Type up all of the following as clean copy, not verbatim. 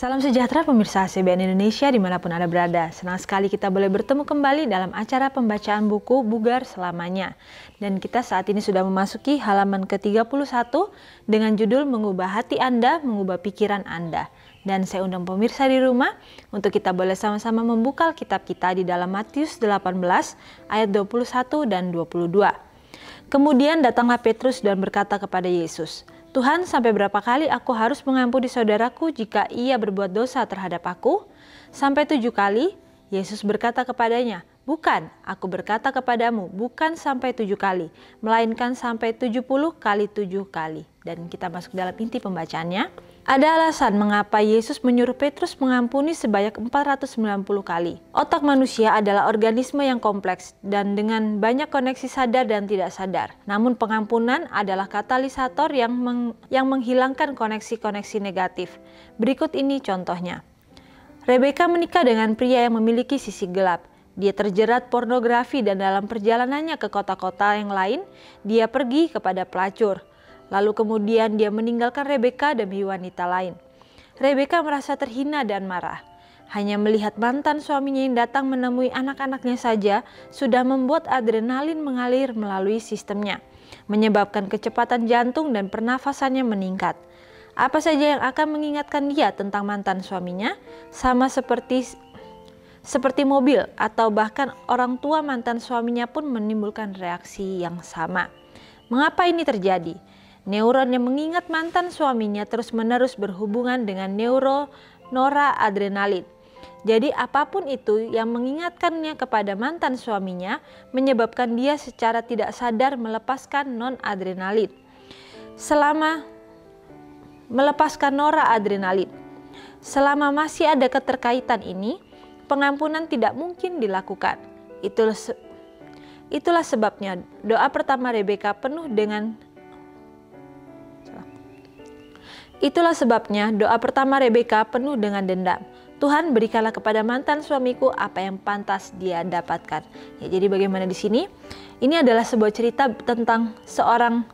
Salam sejahtera pemirsa ACBN Indonesia dimanapun Anda berada. Senang sekali kita boleh bertemu kembali dalam acara pembacaan buku Bugar Selamanya. Dan kita saat ini sudah memasuki halaman ke-31 dengan judul Mengubah Hati Anda, Mengubah Pikiran Anda. Dan saya undang pemirsa di rumah untuk kita boleh sama-sama membuka kitab kita di dalam Matius 18 ayat 21 dan 22. Kemudian datanglah Petrus dan berkata kepada Yesus, "Tuhan, sampai berapa kali aku harus mengampuni saudaraku jika ia berbuat dosa terhadap aku? Sampai 7 kali?" Yesus berkata kepadanya, "Bukan, aku berkata kepadamu, bukan sampai 7 kali, melainkan sampai 70 kali 7 kali." Dan kita masuk dalam inti pembacaannya. Ada alasan mengapa Yesus menyuruh Petrus mengampuni sebanyak 490 kali. Otak manusia adalah organisme yang kompleks dan dengan banyak koneksi sadar dan tidak sadar. Namun pengampunan adalah katalisator yang menghilangkan koneksi-koneksi negatif. Berikut ini contohnya. Rebeka menikah dengan pria yang memiliki sisi gelap. Dia terjerat pornografi dan dalam perjalanannya ke kota-kota yang lain, dia pergi kepada pelacur. Lalu kemudian dia meninggalkan Rebeka demi wanita lain. Rebeka merasa terhina dan marah. Hanya melihat mantan suaminya yang datang menemui anak-anaknya saja sudah membuat adrenalin mengalir melalui sistemnya, menyebabkan kecepatan jantung dan pernafasannya meningkat. Apa saja yang akan mengingatkan dia tentang mantan suaminya, sama seperti mobil atau bahkan orang tua mantan suaminya pun menimbulkan reaksi yang sama. Mengapa ini terjadi? Neuron yang mengingat mantan suaminya terus-menerus berhubungan dengan noradrenalin. Jadi apapun itu yang mengingatkannya kepada mantan suaminya menyebabkan dia secara tidak sadar melepaskan noradrenalin. Selama masih ada keterkaitan ini, pengampunan tidak mungkin dilakukan. Itulah sebabnya doa pertama Rebeka penuh dengan dendam. Tuhan, berikanlah kepada mantan suamiku apa yang pantas dia dapatkan. Ya, jadi bagaimana di sini? Ini adalah sebuah cerita tentang seorang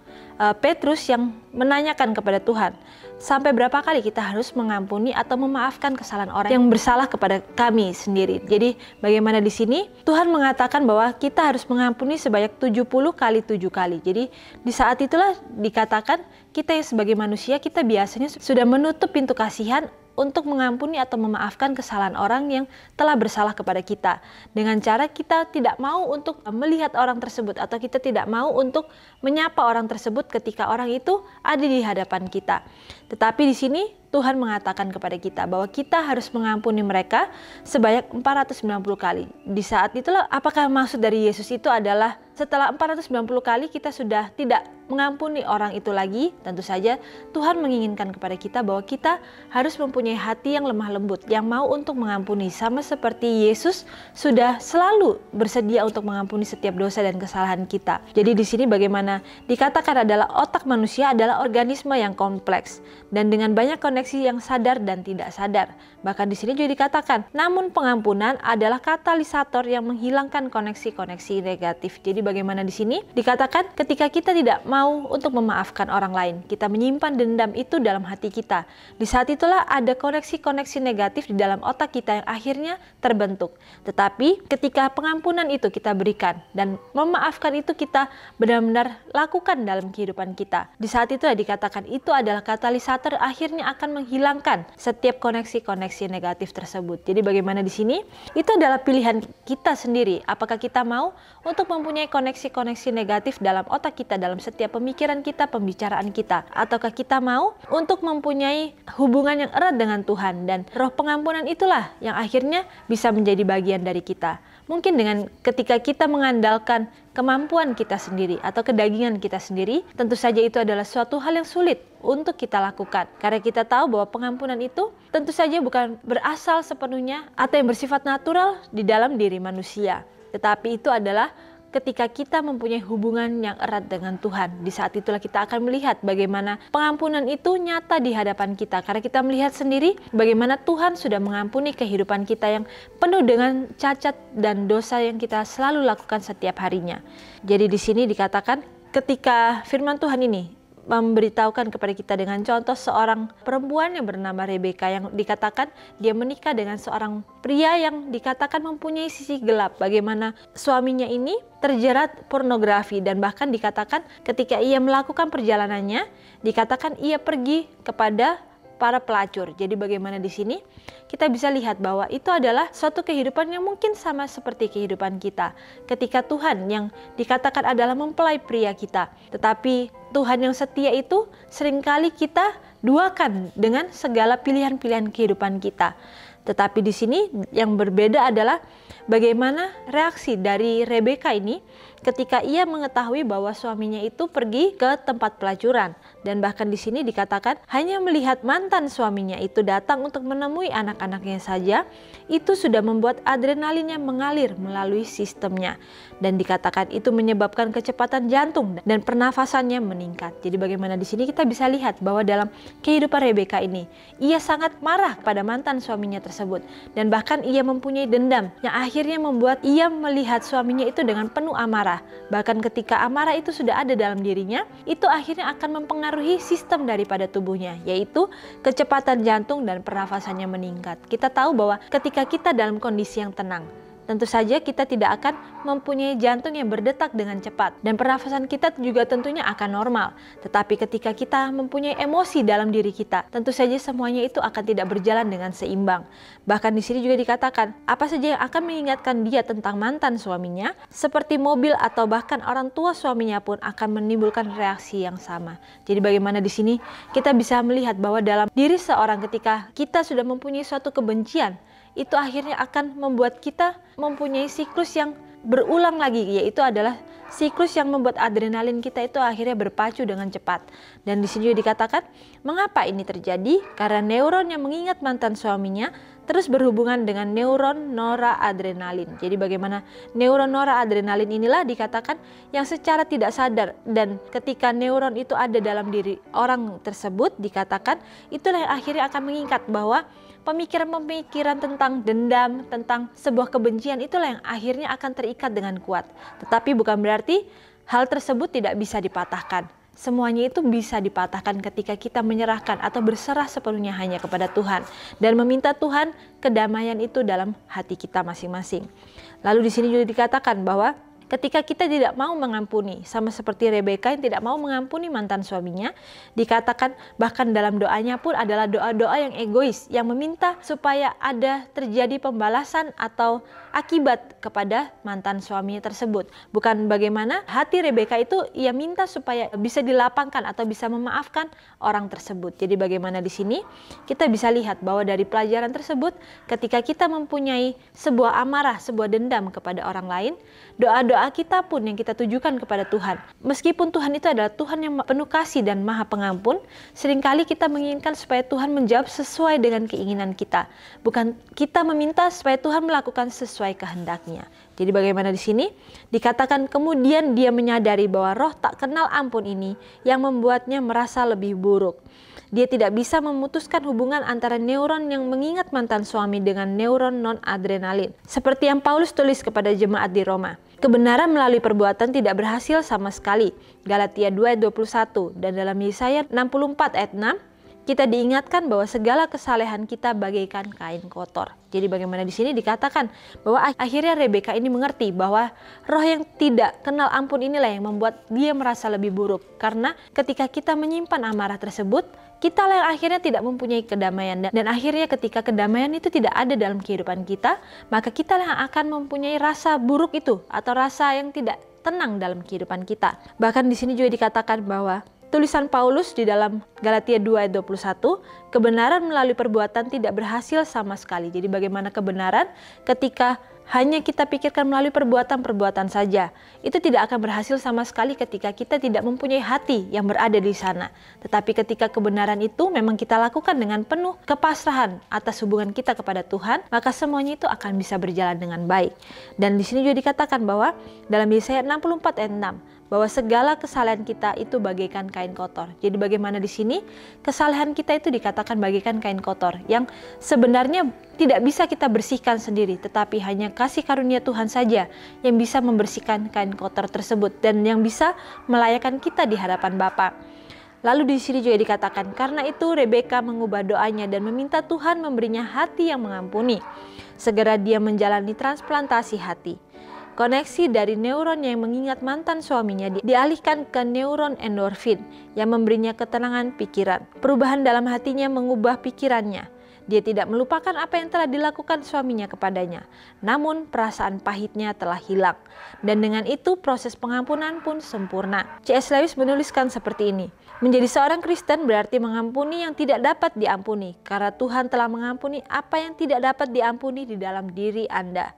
Petrus yang menanyakan kepada Tuhan, sampai berapa kali kita harus mengampuni atau memaafkan kesalahan orang yang bersalah kepada kami sendiri. Jadi bagaimana di sini? Tuhan mengatakan bahwa kita harus mengampuni sebanyak 70 kali 7 kali. Jadi di saat itulah dikatakan kita yang sebagai manusia, kita biasanya sudah menutup pintu kasihan untuk mengampuni atau memaafkan kesalahan orang yang telah bersalah kepada kita. Dengan cara kita tidak mau untuk melihat orang tersebut atau kita tidak mau untuk menyapa orang tersebut ketika orang itu ada di hadapan kita. Tetapi di sini Tuhan mengatakan kepada kita bahwa kita harus mengampuni mereka sebanyak 490 kali. Di saat itulah apakah maksud dari Yesus itu adalah setelah 490 kali kita sudah tidak mengampuni orang itu lagi? Tentu saja Tuhan menginginkan kepada kita bahwa kita harus mempunyai hati yang lemah lembut, yang mau untuk mengampuni, sama seperti Yesus sudah selalu bersedia untuk mengampuni setiap dosa dan kesalahan kita. Jadi di sini bagaimana dikatakan adalah otak manusia adalah organisme yang kompleks dan dengan banyak koneksi yang sadar dan tidak sadar. Bahkan di sini juga dikatakan, namun pengampunan adalah katalisator yang menghilangkan koneksi-koneksi negatif. Jadi bagaimana di sini dikatakan ketika kita tidak mau untuk memaafkan orang lain, kita menyimpan dendam itu dalam hati kita. Di saat itulah ada koneksi-koneksi negatif di dalam otak kita yang akhirnya terbentuk. Tetapi ketika pengampunan itu kita berikan dan memaafkan itu kita benar-benar lakukan dalam kehidupan kita, di saat itulah dikatakan itu adalah katalisator akhirnya akan menghilangkan setiap koneksi-koneksi negatif tersebut. Jadi bagaimana di sini? Itu adalah pilihan kita sendiri. Apakah kita mau untuk mempunyai koneksi-koneksi negatif dalam otak kita, dalam setiap pemikiran kita, pembicaraan kita, ataukah kita mau untuk mempunyai hubungan yang erat dengan Tuhan, dan roh pengampunan itulah yang akhirnya bisa menjadi bagian dari kita. Mungkin dengan ketika kita mengandalkan kemampuan kita sendiri atau kedagingan kita sendiri, tentu saja itu adalah suatu hal yang sulit untuk kita lakukan. Karena kita tahu bahwa pengampunan itu tentu saja bukan berasal sepenuhnya atau yang bersifat natural di dalam diri manusia. Tetapi itu adalah ketika kita mempunyai hubungan yang erat dengan Tuhan. Di saat itulah kita akan melihat bagaimana pengampunan itu nyata di hadapan kita. Karena kita melihat sendiri bagaimana Tuhan sudah mengampuni kehidupan kita yang penuh dengan cacat dan dosa yang kita selalu lakukan setiap harinya. Jadi di sini dikatakan ketika firman Tuhan ini memberitahukan kepada kita dengan contoh seorang perempuan yang bernama Rebeka yang dikatakan dia menikah dengan seorang pria yang dikatakan mempunyai sisi gelap. Bagaimana suaminya ini terjerat pornografi dan bahkan dikatakan ketika ia melakukan perjalanannya dikatakan ia pergi kepada para pelacur. Jadi bagaimana di sini kita bisa lihat bahwa itu adalah suatu kehidupan yang mungkin sama seperti kehidupan kita. Ketika Tuhan yang dikatakan adalah mempelai pria kita, tetapi Tuhan yang setia itu seringkali kita duakan dengan segala pilihan-pilihan kehidupan kita. Tetapi di sini yang berbeda adalah bagaimana reaksi dari Rebeka ini ketika ia mengetahui bahwa suaminya itu pergi ke tempat pelacuran. Dan bahkan di sini dikatakan hanya melihat mantan suaminya itu datang untuk menemui anak-anaknya saja, itu sudah membuat adrenalinnya mengalir melalui sistemnya. Dan dikatakan itu menyebabkan kecepatan jantung dan pernafasannya meningkat. Jadi bagaimana di sini kita bisa lihat bahwa dalam kehidupan Rebeka ini, ia sangat marah pada mantan suaminya tersebut. Dan bahkan ia mempunyai dendam yang akhirnya membuat ia melihat suaminya itu dengan penuh amarah. Bahkan ketika amarah itu sudah ada dalam dirinya, itu akhirnya akan mempengaruhi sistem daripada tubuhnya, yaitu kecepatan jantung dan pernafasannya meningkat. Kita tahu bahwa ketika kita dalam kondisi yang tenang, tentu saja kita tidak akan mempunyai jantung yang berdetak dengan cepat dan pernafasan kita juga tentunya akan normal. Tetapi ketika kita mempunyai emosi dalam diri kita, tentu saja semuanya itu akan tidak berjalan dengan seimbang. Bahkan di sini juga dikatakan apa saja yang akan mengingatkan dia tentang mantan suaminya, seperti mobil atau bahkan orang tua suaminya pun akan menimbulkan reaksi yang sama. Jadi bagaimana di sini kita bisa melihat bahwa dalam diri seorang ketika kita sudah mempunyai suatu kebencian, itu akhirnya akan membuat kita mempunyai siklus yang berulang lagi, yaitu adalah siklus yang membuat adrenalin kita itu akhirnya berpacu dengan cepat. Dan di sini juga dikatakan mengapa ini terjadi? Karena neuron yang mengingat mantan suaminya terus berhubungan dengan neuron noradrenalin. Jadi bagaimana neuron noradrenalin inilah dikatakan yang secara tidak sadar, dan ketika neuron itu ada dalam diri orang tersebut dikatakan itulah yang akhirnya akan mengikat bahwa pemikiran-pemikiran tentang dendam, tentang sebuah kebencian itulah yang akhirnya akan terikat dengan kuat. Tetapi bukan berarti hal tersebut tidak bisa dipatahkan. Semuanya itu bisa dipatahkan ketika kita menyerahkan atau berserah sepenuhnya hanya kepada Tuhan dan meminta Tuhan kedamaian itu dalam hati kita masing-masing. Lalu di sini juga dikatakan bahwa ketika kita tidak mau mengampuni, sama seperti Rebeka yang tidak mau mengampuni mantan suaminya, dikatakan bahkan dalam doanya pun adalah doa-doa yang egois, yang meminta supaya ada terjadi pembalasan atau akibat kepada mantan suaminya tersebut. Bukan bagaimana hati Rebeka itu ia minta supaya bisa dilapangkan atau bisa memaafkan orang tersebut. Jadi bagaimana di sini kita bisa lihat bahwa dari pelajaran tersebut, ketika kita mempunyai sebuah amarah, sebuah dendam kepada orang lain, doa-doa kita pun yang kita tujukan kepada Tuhan, meskipun Tuhan itu adalah Tuhan yang penuh kasih dan maha pengampun, seringkali kita menginginkan supaya Tuhan menjawab sesuai dengan keinginan kita, bukan kita meminta supaya Tuhan melakukan sesuai kehendaknya. Jadi bagaimana di sini dikatakan kemudian dia menyadari bahwa roh tak kenal ampun ini yang membuatnya merasa lebih buruk. Dia tidak bisa memutuskan hubungan antara neuron yang mengingat mantan suami dengan neuron non-adrenalin. Seperti yang Paulus tulis kepada jemaat di Roma. Kebenaran melalui perbuatan tidak berhasil sama sekali. Galatia 2:21 dan dalam Yesaya 64 ayat 6 kita diingatkan bahwa segala kesalehan kita bagaikan kain kotor. Jadi bagaimana di sini dikatakan bahwa akhirnya Rebeka ini mengerti bahwa roh yang tidak kenal ampun inilah yang membuat dia merasa lebih buruk. Karena ketika kita menyimpan amarah tersebut, kita lah yang akhirnya tidak mempunyai kedamaian. Dan akhirnya ketika kedamaian itu tidak ada dalam kehidupan kita, maka kita lah yang akan mempunyai rasa buruk itu atau rasa yang tidak tenang dalam kehidupan kita. Bahkan di sini juga dikatakan bahwa tulisan Paulus di dalam Galatia 2:21, kebenaran melalui perbuatan tidak berhasil sama sekali. Jadi bagaimana kebenaran ketika hanya kita pikirkan melalui perbuatan-perbuatan saja, itu tidak akan berhasil sama sekali ketika kita tidak mempunyai hati yang berada di sana. Tetapi ketika kebenaran itu memang kita lakukan dengan penuh kepasrahan atas hubungan kita kepada Tuhan, maka semuanya itu akan bisa berjalan dengan baik. Dan di sini juga dikatakan bahwa dalam Yesaya 64 ayat 6, bahwa segala kesalahan kita itu bagaikan kain kotor. Jadi bagaimana di sini kesalahan kita itu dikatakan bagaikan kain kotor yang sebenarnya tidak bisa kita bersihkan sendiri, tetapi hanya kasih karunia Tuhan saja yang bisa membersihkan kain kotor tersebut dan yang bisa melayakkan kita di hadapan Bapa. Lalu di sini juga dikatakan, karena itu Rebeka mengubah doanya dan meminta Tuhan memberinya hati yang mengampuni. Segera dia menjalani transplantasi hati. Koneksi dari neuron yang mengingat mantan suaminya dialihkan ke neuron endorfin yang memberinya ketenangan pikiran. Perubahan dalam hatinya mengubah pikirannya. Dia tidak melupakan apa yang telah dilakukan suaminya kepadanya, namun perasaan pahitnya telah hilang. Dan dengan itu proses pengampunan pun sempurna. C.S. Lewis menuliskan seperti ini, menjadi seorang Kristen berarti mengampuni yang tidak dapat diampuni, karena Tuhan telah mengampuni apa yang tidak dapat diampuni di dalam diri Anda.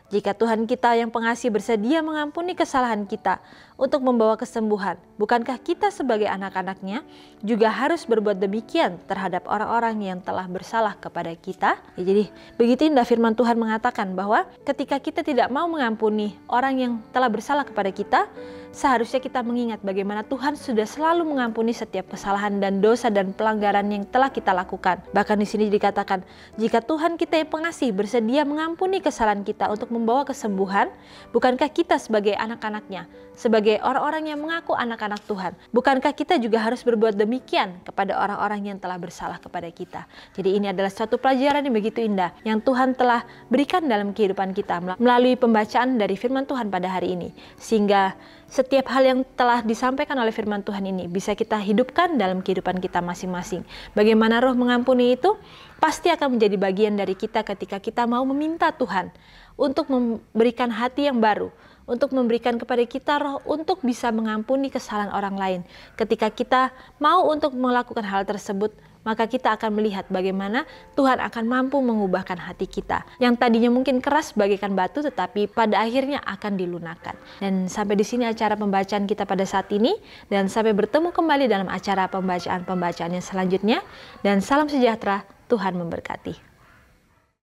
Jika Tuhan kita yang pengasih bersedia mengampuni kesalahan kita untuk membawa kesembuhan, bukankah kita sebagai anak-anaknya juga harus berbuat demikian terhadap orang-orang yang telah bersalah kepada kita? Ya, jadi begitu indah firman Tuhan mengatakan bahwa ketika kita tidak mau mengampuni orang yang telah bersalah kepada kita, seharusnya kita mengingat bagaimana Tuhan sudah selalu mengampuni setiap kesalahan dan dosa dan pelanggaran yang telah kita lakukan. Bahkan di sini dikatakan, jika Tuhan kita yang pengasih bersedia mengampuni kesalahan kita untuk membawa kesembuhan, bukankah kita sebagai anak-anaknya, sebagai orang-orang yang mengaku anak-anak Tuhan, bukankah kita juga harus berbuat demikian kepada orang-orang yang telah bersalah kepada kita? Jadi ini adalah suatu pelajaran yang begitu indah yang Tuhan telah berikan dalam kehidupan kita melalui pembacaan dari firman Tuhan pada hari ini, sehingga setiap hal yang telah disampaikan oleh firman Tuhan ini bisa kita hidupkan dalam kehidupan kita masing-masing. Bagaimana roh mengampuni itu pasti akan menjadi bagian dari kita ketika kita mau meminta Tuhan untuk memberikan hati yang baru, untuk memberikan kepada kita roh untuk bisa mengampuni kesalahan orang lain. Ketika kita mau untuk melakukan hal tersebut, maka kita akan melihat bagaimana Tuhan akan mampu mengubahkan hati kita yang tadinya mungkin keras bagaikan batu, tetapi pada akhirnya akan dilunakkan. Dan sampai di sini acara pembacaan kita pada saat ini, dan sampai bertemu kembali dalam acara pembacaan-pembacaan yang selanjutnya. Dan salam sejahtera, Tuhan memberkati.